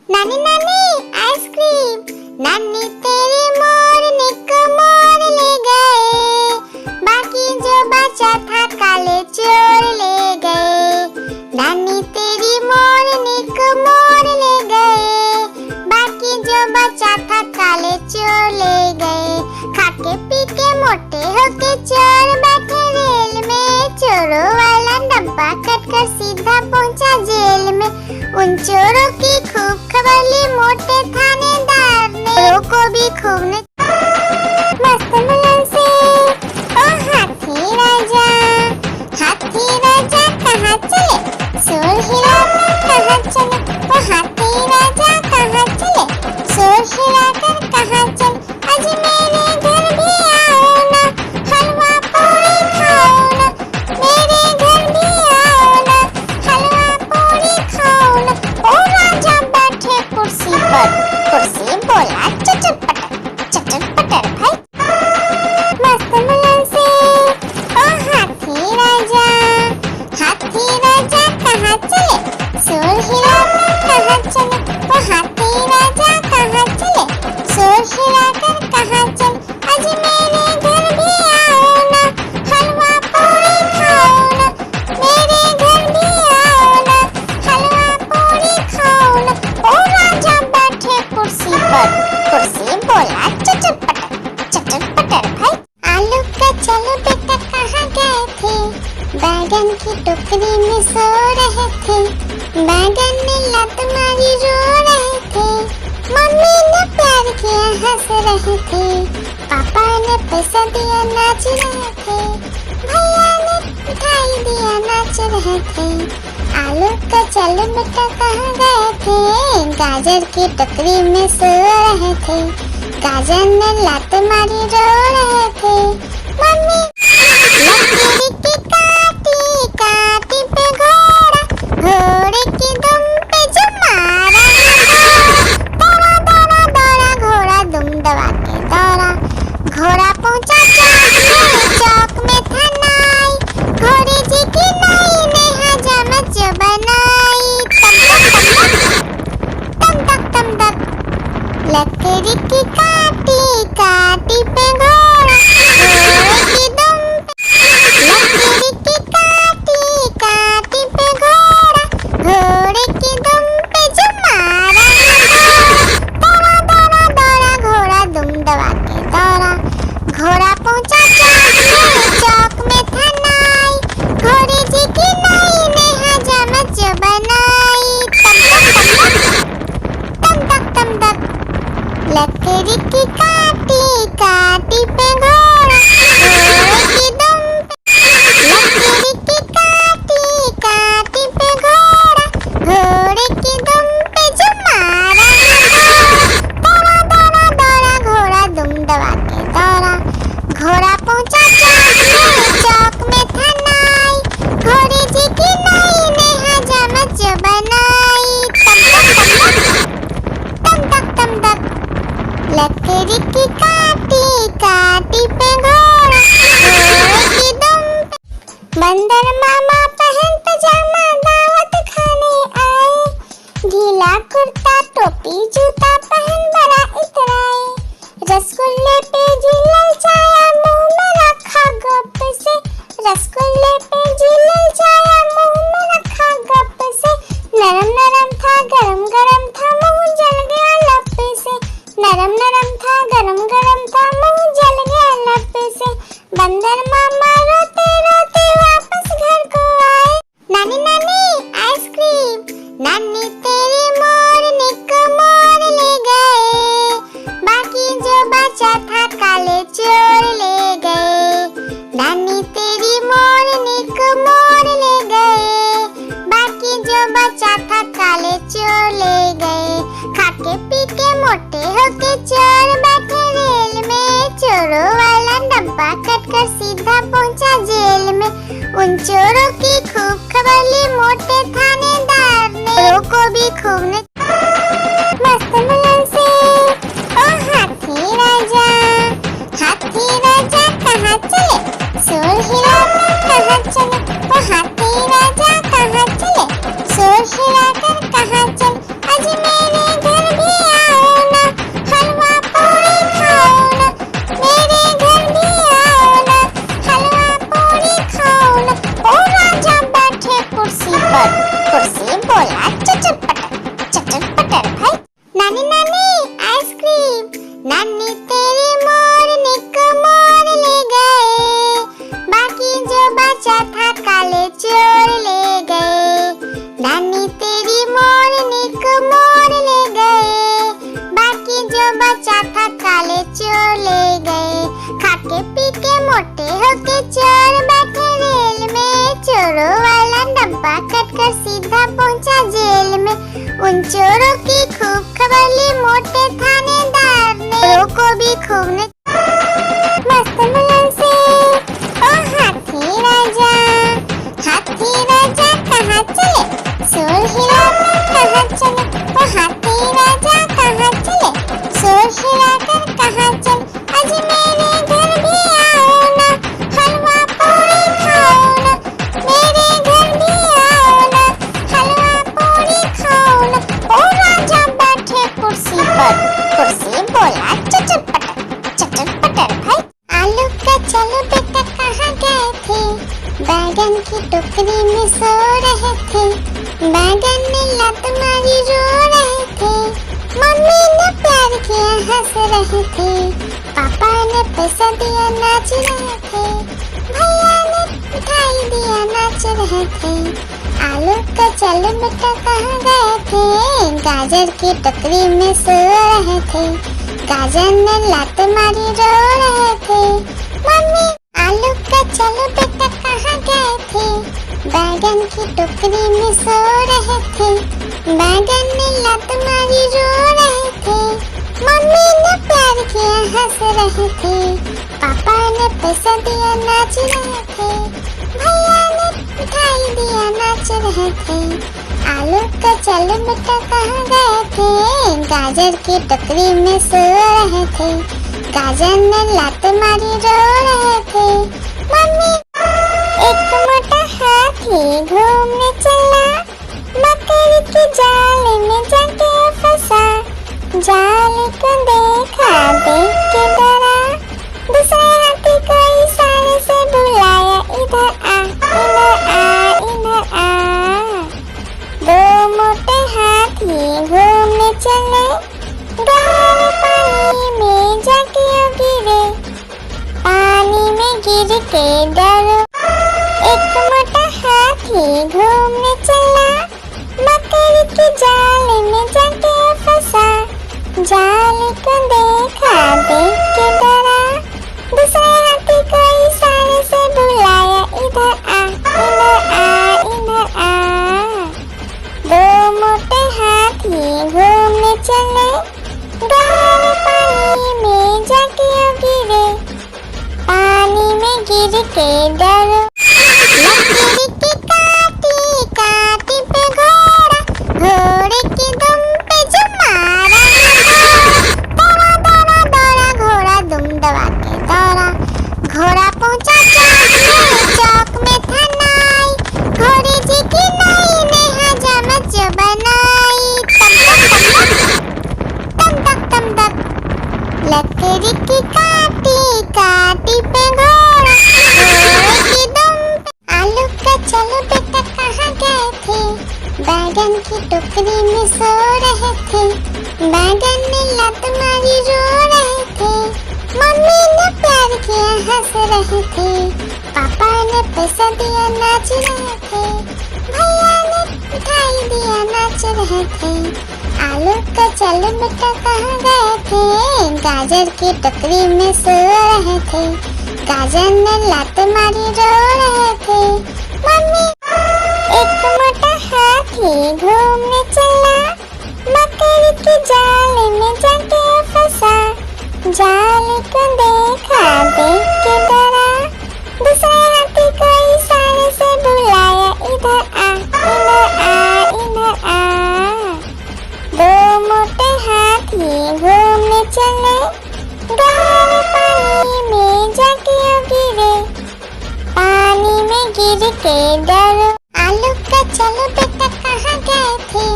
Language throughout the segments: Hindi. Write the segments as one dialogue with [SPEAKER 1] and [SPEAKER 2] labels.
[SPEAKER 1] नानी नानी आइसक्रीम। नानी तेरी मोरनी को मोर ले गए, बाकी जो बचा था काले चोर ले गए। नानी तेरी मोरनी को मोर ले गए, बाकी जो बचा था काले चोर ले गए। खाके पी के मोटे होके चोर बैठे रेल में, चोरों वाला डब्बा कटकर सीधा पहुंचा जेल में। उन चोरों की खूब खबर ली मोटे थानेदार ने, चोरों को भी खूब ने मस्त मिलन से। ओ हाथी राजा कहाँ चले, सोर हिलाकर कहाँ चले। ओ हाथी राजा कहाँ चले, सोर हिलाकर कहाँ चले। आज मेरे घर भी आओ ना, हलवा पूरी खाओ ना। मेरे घर भी आओ ना, हलवा पूरी खाओ ना। ओ राजा बैठे कुर्सी पर, कुर्सी बोला चटर पटर भाई मस्त मिलन से। ओ हाथी राजा कहाँ चले, सोर हिलाकर कहाँ चले। ओ हाथी राजा कहाँ चले, सोर हिलाकर कहाँ चले। आज मेरे घर भी आओ ना, हलवा पूरी खाओ ना। मेरे घर भी आओ ना, हलवा पूरी खाओ ना। ओ राजा बैठे कुर्सी पर, कुर्सी बोला चटर पटर भाई। आलू का चलो बेटा कहाँ गए थे, बैगन की टोकरी में सो रहे थे। बैगन ने लत मारी रो रहे थे, मम्मी ने प्यार किया हंस रहे थे। पापा ने पैसा दिया नाच रहे थे, भैया ने मिठाई दिया नाच रहे थे। आलू का चलो बेटा कहाँ गए थे, गाजर की टोकरी में सो रहे थे। गाजर ने लत मारी रो रहे थे, मम्मी लकीरी की काटी पे घोड़ा, घोड़े की दुम पे जो मारा। दौड़ा घोड़ा दुम दबा के दौड़ा। घोड़ा पहुंचा चौक में था नाई, घोड़े जी की नाई ने हजामत जो बनाई। तम तक लकड़ी की काटी पे घोड़ा, घोड़े की दुम लकड़ी की काटी पे घोड़ा, घोड़े की दुम पे जो मारा। दौड़ा घोड़ा दुम दबा के दौड़ा। घोड़ा पहुंचा चौक में था नाई, घोड़े जी की नाई ने हजामत जो बनाई। तम तक लकड़ी की काटी पे घोड़ा, घोड़े की दुम लकड़ी की काटी पे घोड़ा, घोड़े की दुम पे जो मारा। दौड़ा घोड़ा दुम दबा के दौड़ा। घोड़ा पहुंचा चौक में था नाई, घोड़े जी की नाई ने हजामत जो बनाई। तम तक लकड़ी की काटी पे घोड़ा, घोड़े की दुम पे। बंदर मामा पहन पजामा दावत खाने आए, गीला कुर्ता टोपी जूता पहन बड़ा इतराए। रसगुल्ले पे जी ललचाया मुंह में रखा गप से, रसगुल्ले पे जी ललचाया मुंह में रखा गप से। नरम नरम था गरम गरम था मुंह जल गया लप से, नरम नरम था गरम गरम था मुंह जल गया लप से। बंदर मामा रोते रोते वापस घर को आए। नानी नानी आइसक्रीम। नानी तेरी मोरनी को मोर ले गए, बाकी जो बचा था काले चोर ले गए। नानी तेरी मोरनी को मोर ले गए, बाकी जो बचा था काले चोर ले गए। खाके पी के मोटे होके चोर बैठे रेल में, चोरों वाला डब्बा कटकर सीधा पहुंचा जेल में। उन चोरों की खूब खबर ली मोटे थानेदार ने, चोरों को भी खूब ने मस्त मिलन से। ओ हाथी राजा कहाँ चले, सोर हिलाकर कहाँ चले। ओ हाथी राजा कहाँ चले, सोर हिलाकर कहाँ चले। आज मेरे चोरों की खूब खबर ली मोटे थानेदार ने, चोरों को भी खूब ने मस्त मुलन से। ओ हाथी राजा कहाँ चले, शोर हिलाकर कहाँ चले, ओ हाथी राजा कहाँ चले, शोर हिलाकर कहाँ चले, आज मेरे घर भी आओ ना, हलवा पूरी खाओ ना, मेरे घर भी आओ ना, हलवा पूरी खाओ ना। ओ राजा बैठे कुर्सी पर, कुर्सी बोला चटर पटर भाई। आलू का चलो बेटा कहाँ गए थे, बैगन की टोकरी में सो रहे थे, बैगन ने लत मारी रो रहे थे, मम्मी ने प्यार किया हंस रहे थे, पापा ने पैसा दिया नाच रहे थे, भैया ने मिठाई दिया नाच रहे थे। आलू का चलो बेटा कहाँ गए थे, गाजर की टोकरी में सो रहे थे, गाजर ने लत मारी रो रहे थे, मम्मी। आलू का चलो बेटा कहाँ गए थे, बैगन की टोकरी में सो रहे थे, बैगन ने लत मारी रो रहे थे, मम्मी ने प्यार किया हंस रहे थे, पापा ने पैसा दिया नाच रहे थे, भैया ने मिठाई दिया नाच रहे थे। आलू का चलो बेटा कहाँ गए थे, गाजर की टोकरी में सो रहे थे, गाजर ने लत मारी रो रहे थे, मम्मी। एक मोटा हाथी घूमने चला, मकड़ी के जाल में जाके फंसा, जाल को देखा देख के डरा, दूसरे हाथी को इशारे से बुलाया इधर आ इधर आ इधर आ। दो मोटे हाथी घूमने चले, गहरे पानी में जाके गिरे, पानी में गिर के डरो। एक मोटा हाथी घूमने चला, मकड़ी के जाल में जाके फंसा, जाल को देखा देख के डरा, दूसरे हाथी को इशारे से बुलाया इधर आ इधर आ इधर आ। दो मोटे हाथी घूमने चले, गहरे पानी में जाके गिरे, पानी में गिर के डरो। लकड़ी की काटी काटी पे घोड़ा, घोड़े की दुम पे जो मारा, दौड़ा दौड़ा दौड़ा घोड़ा दुम दबा के दौड़ा, घोड़ा पहुंचा चौक में था नाई, घोड़े जी की नाई ने हजामत जो बनाई, तम तक लकड़ी की काटी काटी पे घोड़ा, घोड़े की दुम पे। आलू का चलो बेटा कहाँ गए थे, बैगन की टोकरी में सो रहे थे, बैगन ने लत मारी रो रहे थे, मम्मी ने प्यार किया हंस रहे थे, पापा ने पैसा दिया नाच रहे थे, भैया ने मिठाई दिया नाच रहे थे। आलू का चलो बेटा कहाँ गए थे, गाजर की टोकरी में सो रहे थे, गाजर ने लत मारी रो रहे थे, मम्मी। एक मोटा हाथी घूमने चला, मकड़ी के जाल में जाके फंसा, जाल को देखा देख के डरा, दूसरे हाथी को इशारे से बुलाया इधर आ इधर आ इधर आ। दो मोटे हाथी घूमने चले, गहरे पानी में जाके गिरे, पानी में गिर के डरो। आलू का चलो बेटा कहाँ गए थे,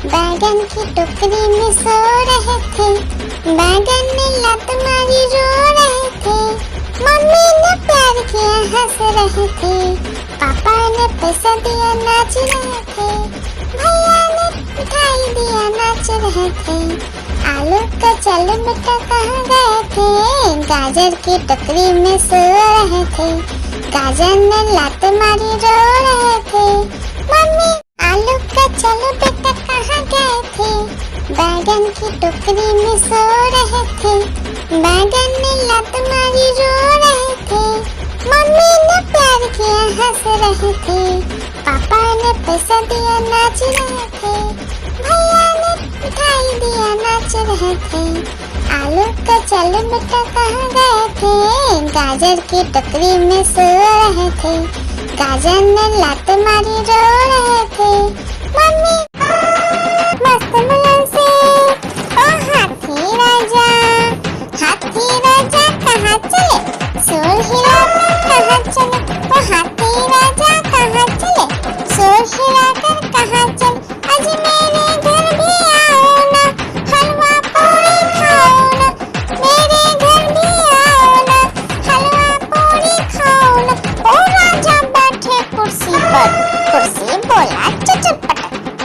[SPEAKER 1] बैगन की टोकरी में सो रहे थे, बैगन ने लत मारी रो रहे थे, मम्मी ने प्यार किया हंस रहे थे, पापा ने पैसा दिया नाच रहे थे, भैया ने मिठाई दिया नाच रहे थे। आलू का चलो बेटा कहाँ गए थे, गाजर की टोकरी में सो रहे थे, गाजर ने लत मारी रो रहे थे, मम्मी। आलू का चलो बेटा कहाँ गए थे, बैगन की टोकरी में सो रहे थे, बैगन ने लत मारी रो रहे थे, मम्मी ने प्यार किया हंस रहे थे, पापा ने पैसा दिया नाच रहे थे, भैया ने मिठाई दिया नाच रहे थे। आलू का चल बेटा कहाँ गए थे, गाजर की टोकरी में सो रहे थे। गाजर ने लात मारी रो रहे थे। मम्मी मस्त मुलायम से, ओ हाथी राजा कहाँ चले, शोर हिलाकर कहाँ चले, ओ हाथी राजा कहाँ चले, शोर हिलाकर कहाँ चले। आज मेरे घर भी आओ ना, हलवा पूरी खाओ ना, मेरे घर भी आओ ना, हलवा पूरी खाओ ना। ओ राजा बैठे कुर्सी पर, कुर्सी बोला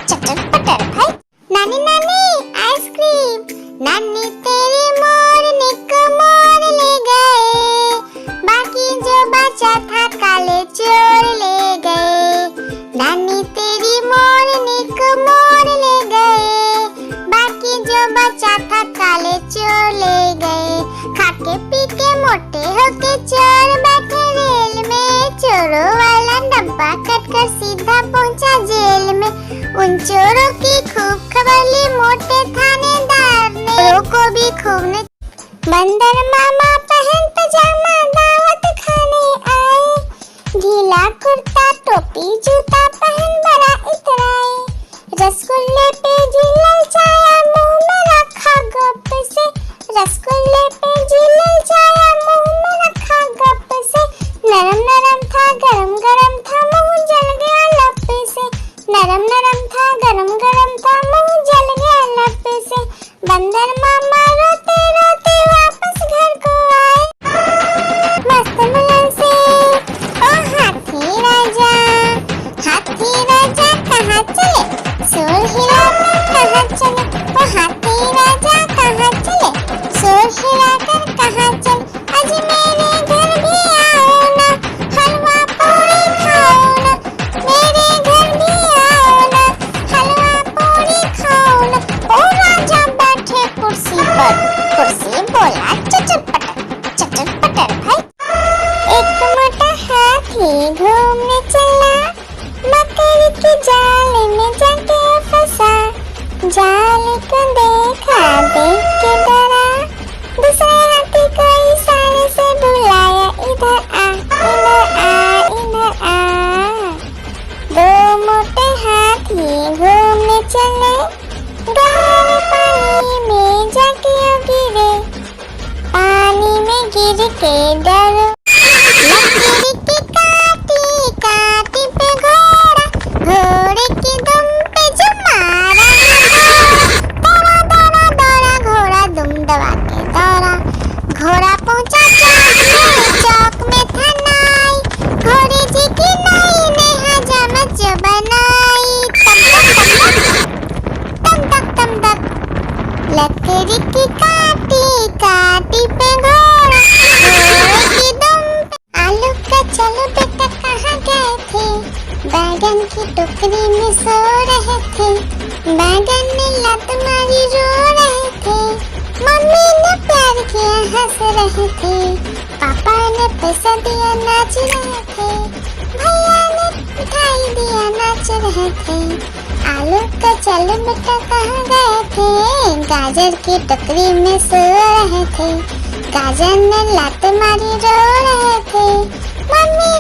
[SPEAKER 1] चटर पटर भाई। नानी नानी आइसक्रीम, नानी तेरी मोरनी को मोर ले गए, बाकी जो बचा था काले चोर ले गए। नानी तेरी मोरनी को मोर ले गए, बाकी जो बचा था काले चोर ले गए। खाके पी के मोटे होके चोर बैठे रेल में, चोरों वाला डब्बा कटकर सीधा पहुंचा जेल में। उन चोरों की खूब खबर ली मोटे थानेदार ने, चोरों को भी खूब ने। बंदर मामा पहन पजामा दावत खाने आए, ढीला कुर्ता टोपी जूता पहन बड़ा इतराए। रसगुल्ले पे झिल्लल छाया मुंह में रखा गप से, रसगुल्ले पे झिल्लल छाया मुंह में रखा गप से। नरम नरम था गरम गरम था मुंह जल गया लप से, नरम नरम था गरम गरम था मुंह जल गया लप से। बंदर मामा रोते रोते वापस घर को आए, मस्त मुलायम से, ओ हाथी राजा कहाँ चले, शोर हिलाकर कहाँ चले, ओ हाथी राजा कहाँ चले, शोर हिलाकर कहाँ चले। आज मेरे घर भी आओ ना, हलवा पूरी खाओ ना, मेरे घर भी आओ ना, हलवा पूरी खाओ ना। ओ राजा बैठे कुर्सी पर, कुर्सी बोला चटर पटर भाई। एक मोटा हाथी घूमने चला, मकड़ी के जाल में जाके फंसा। जाल को देखा देख के डरा, दूसरे हाथी को इशारे से बुलाया, इधर आ इधर आ इधर आ। दो मोटे हाथी घूमने चले, गहरे पानी में जाके गिरे, पानी में गिर के डरो। लकीर की काटी पे घोड़ा, घोड़े की दुम पे जो मारा, दौड़ा दौड़ा दौड़ा घोड़ा दुम दबा के दौड़ा। घोड़ा पहुंचा चौक में था नाई, घोड़े जी की नाई ने हजामत जो बनाई। तम तक लकड़ी की काटी पे घोड़ा, घोड़े की दुम पे। आलू का चलो बेटा कहाँ गए थे, बैगन की टोकरी में सो रहे थे। बैगन ने लात मारी रो रहे थे। मम्मी ने प्यार किया हंस रहे थे। पापा ने पैसा दिया नाच रहे थे। भैया ने मिठाई दिया नाच रहे थे। आलू का चलो बेटा कहाँ गए थे, गाजर की टोकरी में सो रहे थे। गाजर ने लात मारी रो रहे थे।